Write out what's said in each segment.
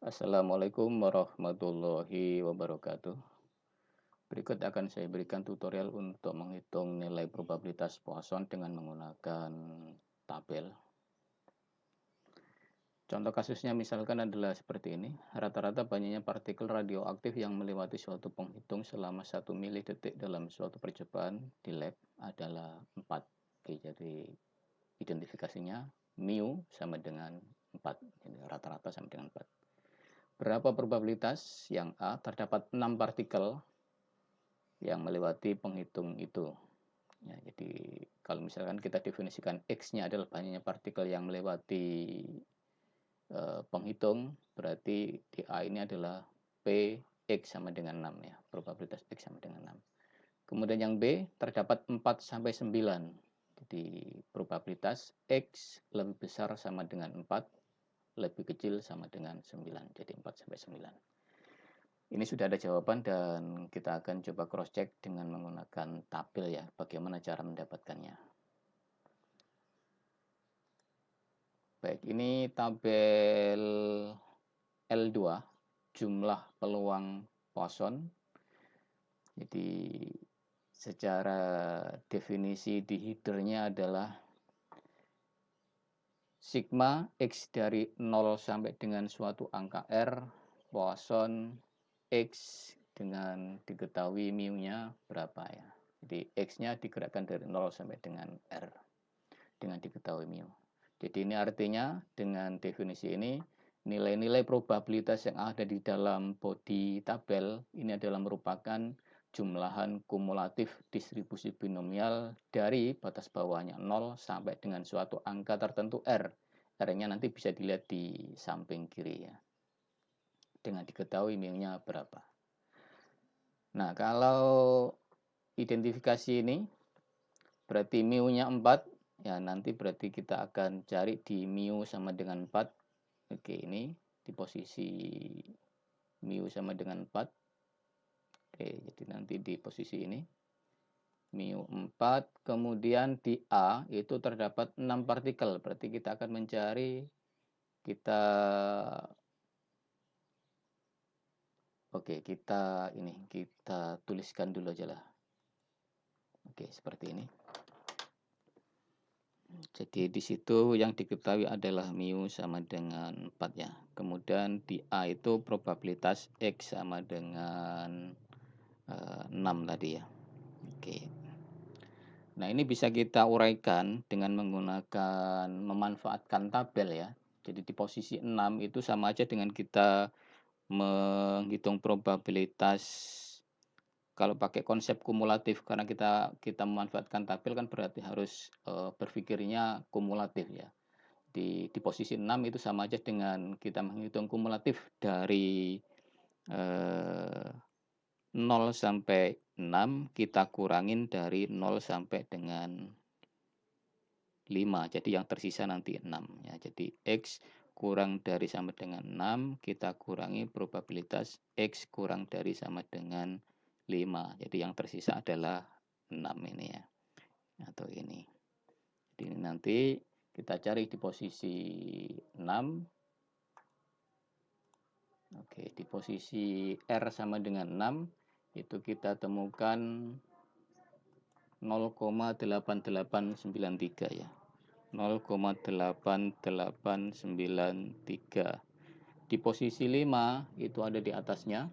Assalamualaikum warahmatullahi wabarakatuh. Berikut akan saya berikan tutorial untuk menghitung nilai probabilitas Poisson dengan menggunakan tabel. Contoh kasusnya misalkan adalah seperti ini. Rata-rata banyaknya partikel radioaktif yang melewati suatu penghitung selama 1 milidetik dalam suatu percobaan di lab adalah 4. Oke, jadi identifikasinya mu sama dengan 4. Jadi rata-rata sama dengan 4. Berapa probabilitas yang A terdapat 6 partikel yang melewati penghitung itu? Ya, jadi kalau misalkan kita definisikan X-nya adalah banyaknya partikel yang melewati penghitung, berarti di A ini adalah P X sama dengan 6 ya, probabilitas X sama dengan 6. Kemudian yang B terdapat 4 sampai 9. Jadi probabilitas X lebih besar sama dengan 4, lebih kecil sama dengan 9. Jadi 4 sampai 9. Ini sudah ada jawaban dan kita akan coba cross check dengan menggunakan tabel ya, bagaimana cara mendapatkannya. Baik, ini tabel L2, jumlah peluang Poisson. Jadi secara definisi di headernya adalah sigma X dari 0 sampai dengan suatu angka R, Poisson X dengan diketahui mu-nya berapa ya. Jadi X-nya digerakkan dari 0 sampai dengan R dengan diketahui mu. Jadi ini artinya dengan definisi ini nilai-nilai probabilitas yang ada di dalam body tabel ini adalah merupakan jumlahan kumulatif distribusi binomial dari batas bawahnya 0 sampai dengan suatu angka tertentu R. R-nya nanti bisa dilihat di samping kiri ya. Dengan diketahui mu-nya berapa. Nah, kalau identifikasi ini berarti mu-nya 4, ya nanti berarti kita akan cari di mu sama dengan 4. Oke, ini di posisi mu sama dengan 4. Oke, jadi nanti di posisi ini mu 4, kemudian di A itu terdapat 6 partikel. Berarti kita akan mencari kita kita tuliskan dulu aja lah. Oke, seperti ini. Jadi di situ yang diketahui adalah mu sama dengan 4 ya. Kemudian di A itu probabilitas X sama dengan 6 tadi ya. Oke. Nah, ini bisa kita uraikan dengan menggunakan memanfaatkan tabel ya. Jadi di posisi 6 itu sama aja dengan kita menghitung probabilitas. Kalau pakai konsep kumulatif, karena kita memanfaatkan tabel kan berarti harus berpikirnya kumulatif ya. Di posisi 6 itu sama aja dengan kita menghitung kumulatif dari 0 sampai 6 kita kurangin dari 0 sampai dengan 5. Jadi yang tersisa nanti 6 ya. Jadi X kurang dari sama dengan 6 kita kurangi probabilitas X kurang dari sama dengan 5. Jadi yang tersisa adalah 6 ini ya. Atau ini. Jadi ini nanti kita cari di posisi 6. Oke, di posisi R sama dengan 6 itu kita temukan 0,8893 ya. 0,8893. Di posisi 5 itu ada di atasnya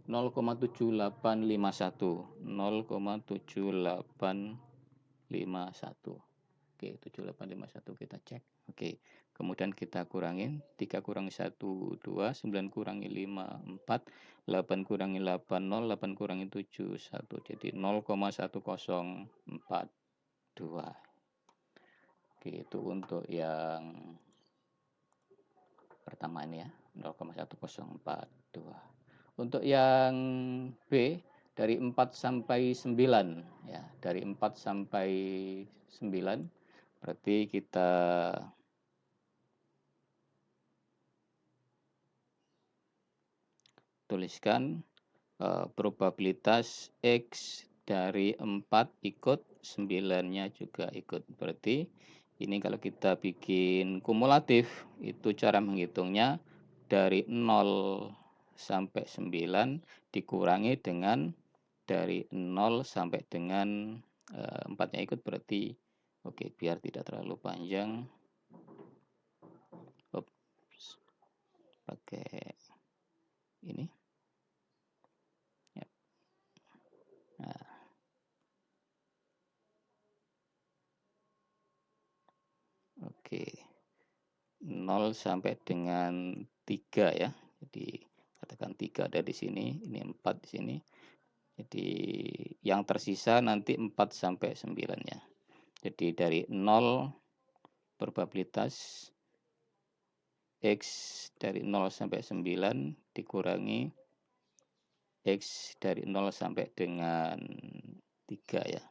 0,7851. 0,7851. Oke, 7851 kita cek. Oke, kemudian kita kurangin 3 kurangi 1 2, 9 kurangi 5 4, 8 kurangi 8 0, 8 kurangi 7 1. Jadi 0,1042. Oke, itu untuk yang pertama ini ya, 0,1042. Untuk yang B dari 4 sampai 9 ya, dari 4 sampai 9 berarti kita tuliskan probabilitas X dari 4 ikut, 9-nya juga ikut. Berarti ini kalau kita bikin kumulatif, itu cara menghitungnya dari 0 sampai 9 dikurangi dengan dari 0 sampai dengan 4-nya ikut, berarti oke, biar tidak terlalu panjang. Ups, pakai ini. Ya. Nah, oke. 0 sampai dengan 3 ya. Jadi katakan 3 ada di sini, ini 4 di sini. Jadi yang tersisa nanti 4 sampai 9 ya. Jadi dari 0 probabilitas X dari 0 sampai 9 dikurangi X dari 0 sampai dengan 3 ya.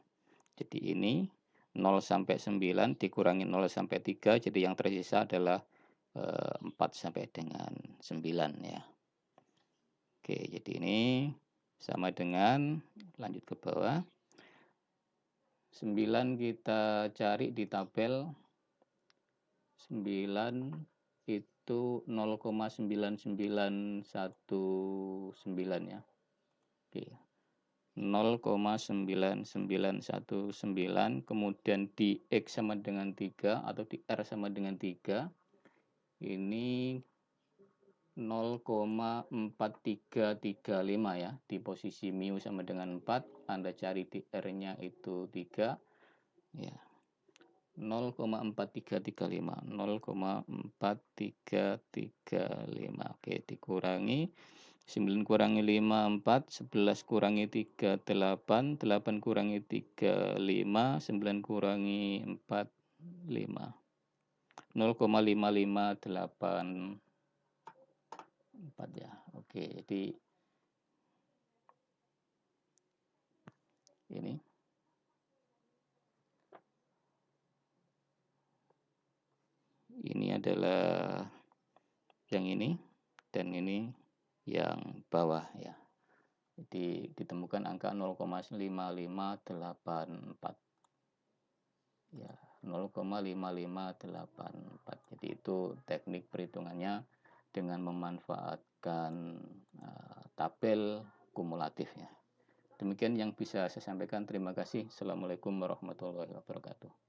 Jadi ini 0 sampai 9 dikurangi 0 sampai 3, jadi yang tersisa adalah 4 sampai dengan 9 ya. Oke, jadi ini sama dengan, lanjut ke bawah. 9 kita cari di tabel. 9 itu 0,9919 ya. Oke. 0,9919, kemudian di X sama dengan 3 atau di R sama dengan 3. Ini 0,4335 ya. Di posisi mu sama dengan 4, Anda cari di R-nya itu 3. Ya. 0,4335. 0,4335. Oke, dikurangi 9 kurangi 5, 4, 11 kurangi 3, 8, 8 kurangi 3, 5, 9 kurangi 4, 5. 0,5584 ya. Oke, jadi ini adalah yang ini dan ini yang bawah ya. Jadi ditemukan angka 0,5584 ya, 0,5584. Jadi itu teknik perhitungannya dengan memanfaatkan tabel kumulatif ya. Demikian yang bisa saya sampaikan. Terima kasih. Assalamualaikum warahmatullahi wabarakatuh.